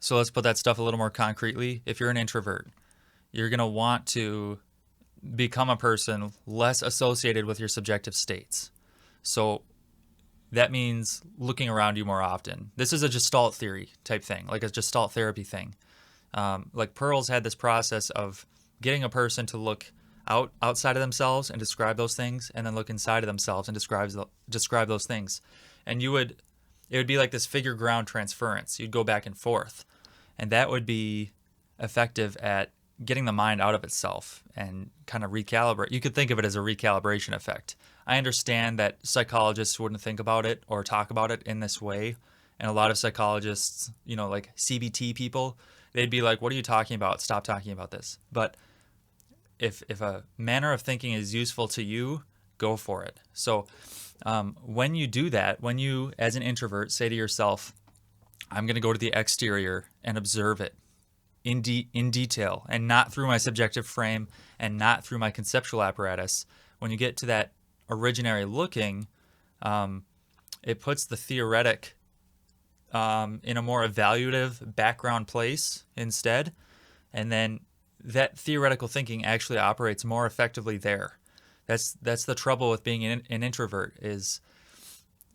So let's put that stuff a little more concretely. If you're an introvert, you're going to want to become a person less associated with your subjective states. So that means looking around you more often. This is a Gestalt theory type thing, like a Gestalt therapy thing. Like Pearl's had this process of getting a person to look outside of themselves and describe those things, and then look inside of themselves and describe those things. And it would be like this figure ground transference. You'd go back and forth, and that would be effective at getting the mind out of itself and kind of recalibrate. You could think of it as a recalibration effect. I understand that psychologists wouldn't think about it or talk about it in this way. And a lot of psychologists, like CBT people, they'd be like, what are you talking about? Stop talking about this. But if a manner of thinking is useful to you, go for it. So when you do that, when you, as an introvert, say to yourself, I'm going to go to the exterior and observe it in detail, and not through my subjective frame and not through my conceptual apparatus. When you get to that originary looking, it puts the theoretic in a more evaluative background place instead, and then that theoretical thinking actually operates more effectively there. That's the trouble with being an introvert, is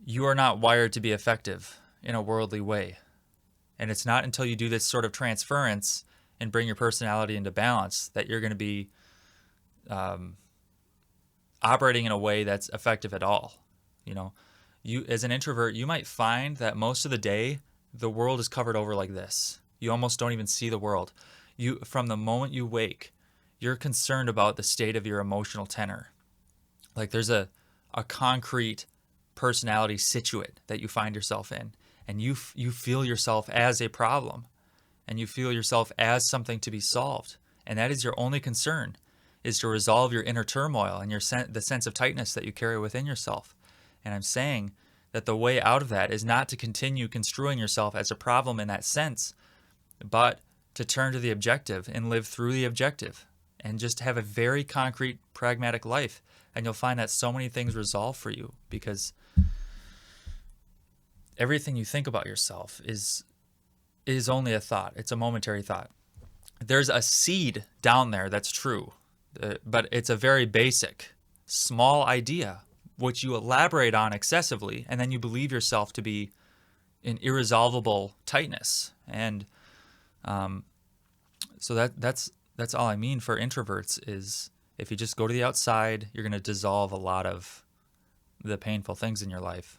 you are not wired to be effective in a worldly way. And it's not until you do this sort of transference and bring your personality into balance that you're going to be operating in a way that's effective at all. You as an introvert, you might find that most of the day the world is covered over like this. You almost don't even see the world. From the moment you wake, you're concerned about the state of your emotional tenor. Like there's a concrete personality situate that you find yourself in, and you feel yourself as a problem, and you feel yourself as something to be solved, and that is your only concern, is to resolve your inner turmoil and the sense of tightness that you carry within yourself. And I'm saying that the way out of that is not to continue construing yourself as a problem in that sense, but to turn to the objective and live through the objective and just have a very concrete, pragmatic life. And you'll find that so many things resolve for you, because everything you think about yourself is only a thought. It's a momentary thought. There's a seed down there that's true, but it's a very basic, small idea, which you elaborate on excessively, and then you believe yourself to be in irresolvable tightness. And so that's all I mean for introverts, is if you just go to the outside, you're going to dissolve a lot of the painful things in your life.